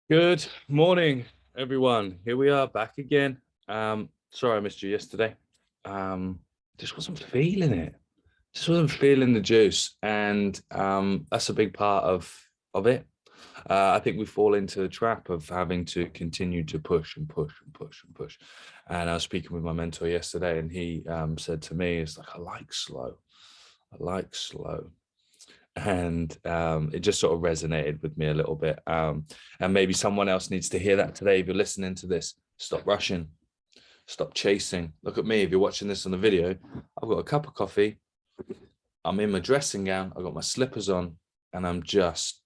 Good morning, everyone. Here we are back again. Sorry I missed you yesterday. Just wasn't feeling it. Just wasn't feeling the juice, and that's a big part of it. I think we fall into the trap of having to continue to push and push and push and push. And I was speaking with my mentor yesterday, and he said to me, "It's like I like slow. I like slow." And it just sort of resonated with me a little bit. And maybe someone else needs to hear that today. If you're listening to this, stop rushing, stop chasing. Look at me. If you're watching this on the video, I've got a cup of coffee. I'm in my dressing gown. I've got my slippers on, and I'm just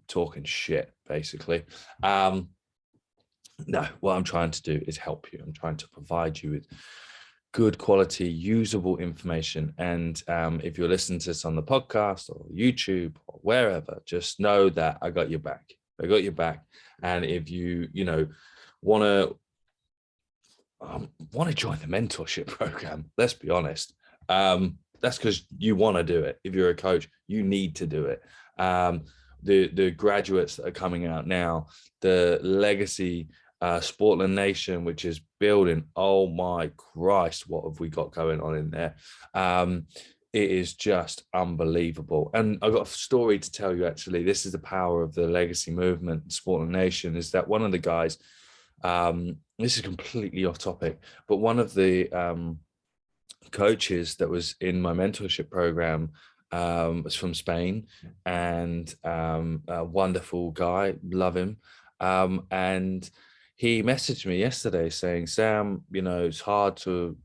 talking shit, basically. No, what I'm trying to do is help you. I'm trying to provide you with good quality, usable information. And if you're listening to this on the podcast or YouTube or wherever, just know that I got your back. I got your back. And if you want to join the mentorship program, let's be honest. That's because you want to do it. If you're a coach, you need to do it. The graduates that are coming out now, the legacy Sportland Nation, which is building. Oh my Christ, what have we got going on in there? It is just unbelievable. And I've got a story to tell you, actually. This is the power of the legacy movement, Sportland Nation, is that one of the guys, this is completely off topic, but one of the coaches that was in my mentorship program was from Spain, and a wonderful guy, love him. And he messaged me yesterday saying, "Sam, it's hard to,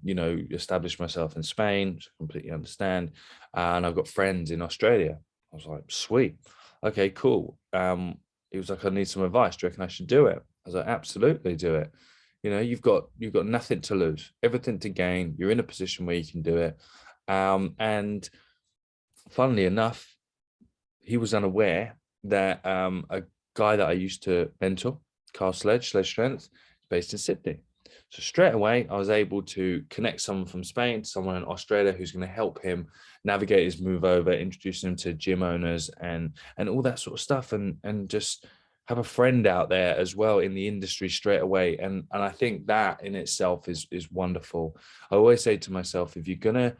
establish myself in Spain, which I completely understand. And I've got friends in Australia." I was like, "Sweet. Okay, cool." He was like, "I need some advice. Do you reckon I should do it?" I was like, "Absolutely do it. You've got nothing to lose, everything to gain. You're in a position where you can do it." And funnily enough, he was unaware that a guy that I used to mentor, Carl Sledge Strength, is based in Sydney. So straight away, I was able to connect someone from Spain to someone in Australia who's going to help him navigate his move over, introduce him to gym owners and all that sort of stuff, and just have a friend out there as well in the industry straight away. And I think that in itself is wonderful. I always say to myself, if you're gonna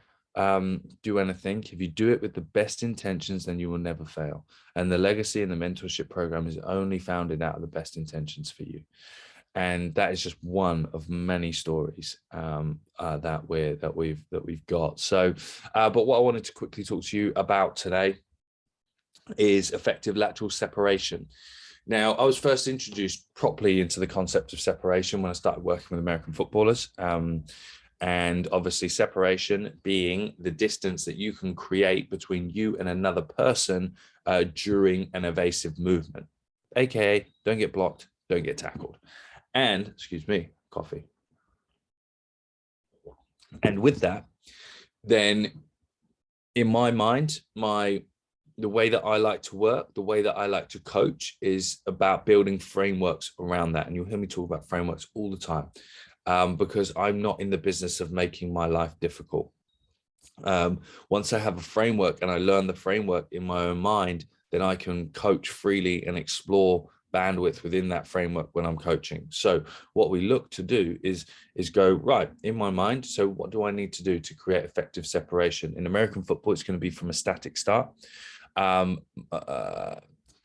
do anything, if you do it with the best intentions, then you will never fail. And the legacy and the mentorship program is only founded out of the best intentions for you. And that is just one of many stories that we've got. So, but what I wanted to quickly talk to you about today is effective lateral separation. Now, I was first introduced properly into the concept of separation when I started working with American footballers. And obviously separation being the distance that you can create between you and another person during an evasive movement, aka don't get blocked, don't get tackled. And excuse me, coffee. And with that, then in my mind, the way that I like to work, the way that I like to coach is about building frameworks around that. And you'll hear me talk about frameworks all the time. Because I'm not in the business of making my life difficult. Once I have a framework and I learn the framework in my own mind, then I can coach freely and explore bandwidth within that framework when I'm coaching. So what we look to do is go, right, in my mind, so what do I need to do to create effective separation? In American football, it's going to be from a static start.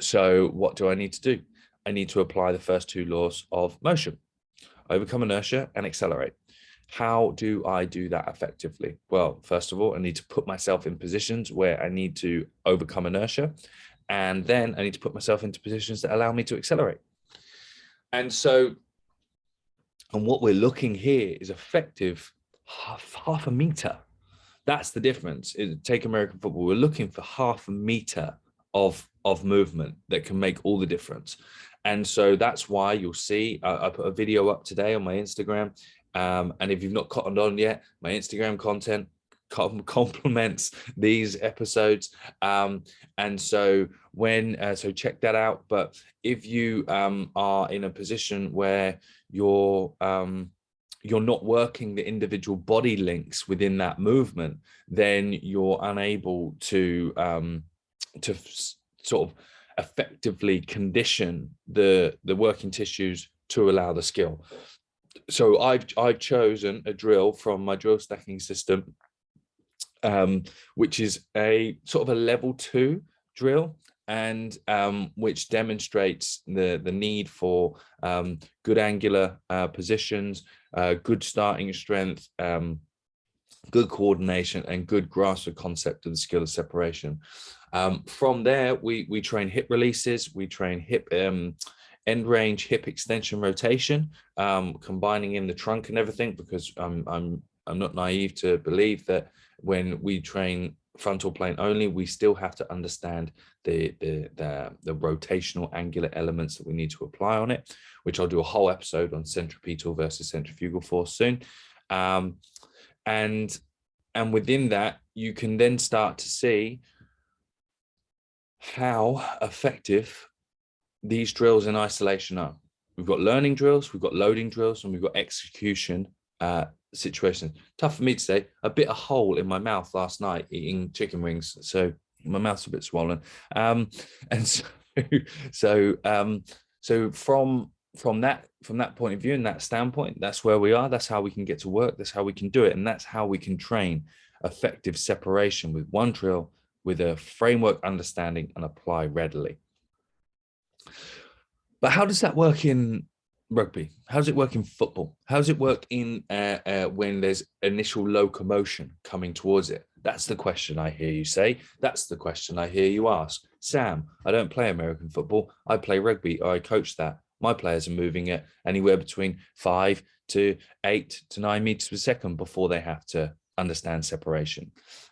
So what do I need to do? I need to apply the first two laws of motion: overcome inertia and accelerate. How do I do that effectively? Well, first of all, I need to put myself in positions where I need to overcome inertia. And then I need to put myself into positions that allow me to accelerate. And what we're looking here is effective half a meter. That's the difference. Take American football. We're looking for half a meter of movement that can make all the difference. And so that's why you'll see I put a video up today on my Instagram. And if you've not cottoned on yet, my Instagram content complements these episodes. And so so check that out. But if you are in a position where you're not working the individual body links within that movement, then you're unable to sort of effectively condition the working tissues to allow the skill. So I've chosen a drill from my drill stacking system, which is a sort of a level 2 drill, and which demonstrates the need for good angular positions, good starting strength, good coordination, and good grasp of concept of the skill of separation. From there, we train hip releases, we train hip end range, hip extension, rotation, combining in the trunk and everything, because I'm not naive to believe that when we train frontal plane only, we still have to understand the rotational angular elements that we need to apply on it, which I'll do a whole episode on centripetal versus centrifugal force soon. And within that, you can then start to see how effective these drills in isolation are. We've got learning drills, we've got loading drills, and we've got execution situations. Tough for me to say. A bit of hole in my mouth last night eating chicken wings, so my mouth's a bit swollen. And so from that point of view and that standpoint, that's where we are. That's how we can get to work. That's how we can do it, and that's how we can train effective separation with one drill, with a framework understanding, and apply readily. But how does that work in rugby? How does it work in football? How does it work in when there's initial locomotion coming towards it? That's the question I hear you say. That's the question I hear you ask. Sam, I don't play American football. I play rugby, or I coach that. My players are moving at anywhere between 5 to 8 to 9 meters per second before they have to understand separation.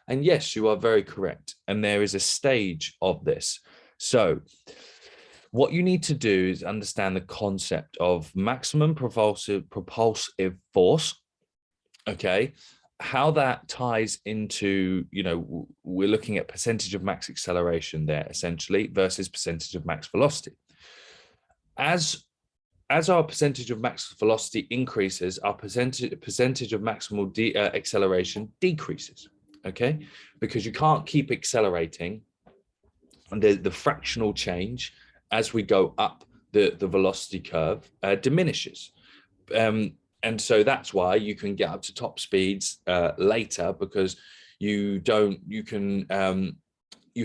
And yes, you are very correct. And there is a stage of this. So what you need to do is understand the concept of maximum propulsive force, okay? How that ties into, we're looking at percentage of max acceleration there, essentially, versus percentage of max velocity. As our percentage of max velocity increases, our percentage of maximal acceleration decreases, okay? Because you can't keep accelerating, and the fractional change as we go up the velocity curve diminishes. And so that's why you can get up to top speeds later, because you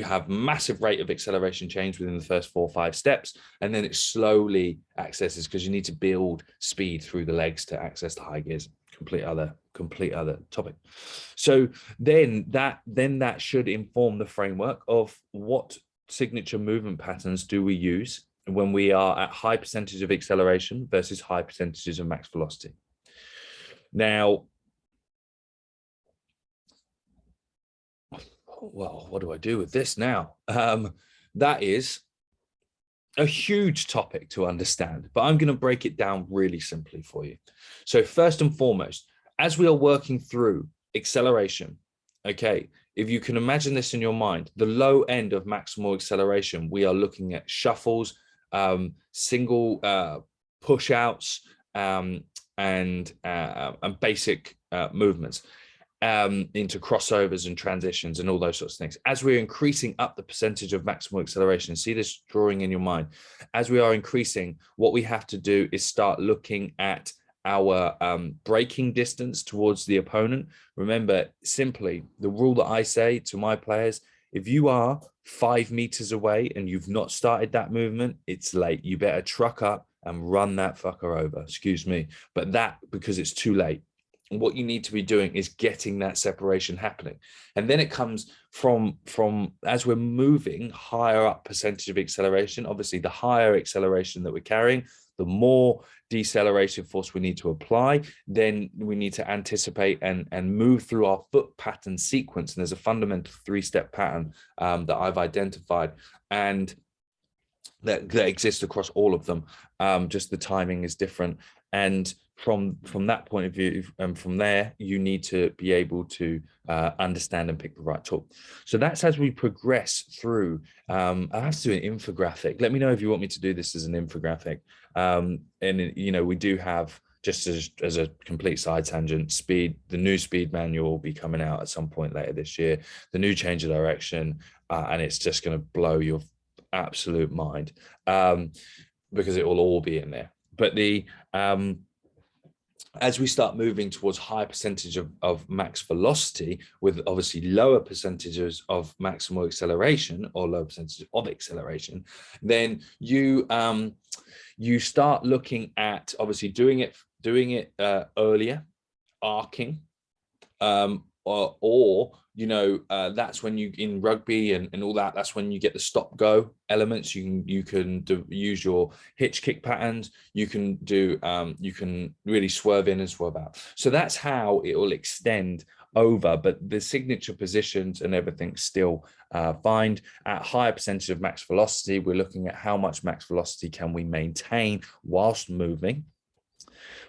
have massive rate of acceleration change within the first 4 or 5 steps, and then it slowly accesses, because you need to build speed through the legs to access the high gears. Complete other topic. So then that should inform the framework of what signature movement patterns do we use when we are at high percentage of acceleration versus high percentages of max velocity. Now, well, what do I do with this now? That is a huge topic to understand, but I'm going to break it down really simply for you. So first and foremost, as we are working through acceleration, okay, if you can imagine this in your mind, the low end of maximal acceleration, we are looking at shuffles, single push outs, and basic movements into crossovers and transitions and all those sorts of things. As we're increasing up the percentage of maximal acceleration, see this drawing in your mind. As we are increasing, what we have to do is start looking at our braking distance towards the opponent. Remember, simply, the rule that I say to my players, if you are 5 meters away and you've not started that movement, it's late. You better truck up and run that fucker over, excuse me. But that, because it's too late. And what you need to be doing is getting that separation happening. And then it comes from as we're moving higher up percentage of acceleration, obviously the higher acceleration that we're carrying, the more deceleration force we need to apply. Then we need to anticipate and move through our foot pattern sequence. And there's a fundamental 3-step pattern that I've identified, and that exists across all of them. Just the timing is different. And from that point of view, and from there, you need to be able to understand and pick the right tool. So that's as we progress through. I have to do an infographic. Let me know if you want me to do this as an infographic. And we do have, just as a complete side tangent, the new speed manual will be coming out at some point later this year. The new change of direction, and it's just going to blow your absolute mind, because it will all be in there. But as we start moving towards higher percentage of max velocity, with obviously lower percentages of maximal acceleration or lower percentage of acceleration, then you start looking at obviously doing it earlier, arcing, or that's when you, in rugby and all that, that's when you get the stop go elements. You can use your hitch kick patterns. You can really swerve in and swerve out. So that's how it will extend over, but the signature positions and everything still find at higher percentage of max velocity. We're looking at how much max velocity can we maintain whilst moving.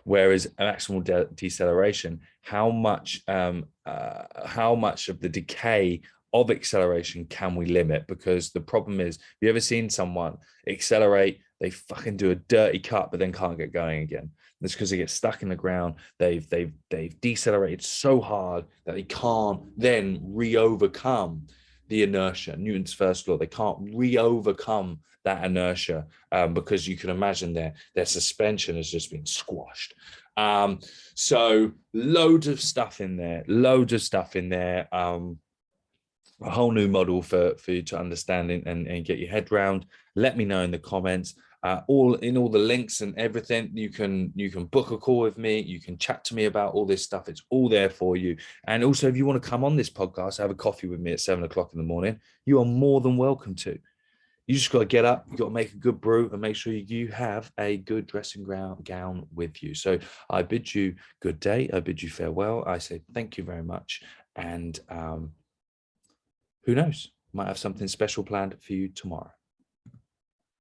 Whereas maximal deceleration, how much of the decay of acceleration can we limit? Because the problem is, have you ever seen someone accelerate, they fucking do a dirty cut, but then can't get going again? That's because they get stuck in the ground. They've decelerated so hard that they can't then re-overcome the inertia. Newton's first law. They can't re-overcome that inertia, because you can imagine their suspension has just been squashed. So loads of stuff in there. A whole new model for you to understand and get your head around. Let me know in the comments. All the links and everything. You can book a call with me. You can chat to me about all this stuff. It's all there for you. And also, if you want to come on this podcast, have a coffee with me at 7 o'clock in the morning, you are more than welcome to. You just got to get up, you got to make a good brew, and make sure you have a good dressing gown with you. So I bid you good day. I bid you farewell. I say thank you very much. And who knows, might have something special planned for you tomorrow.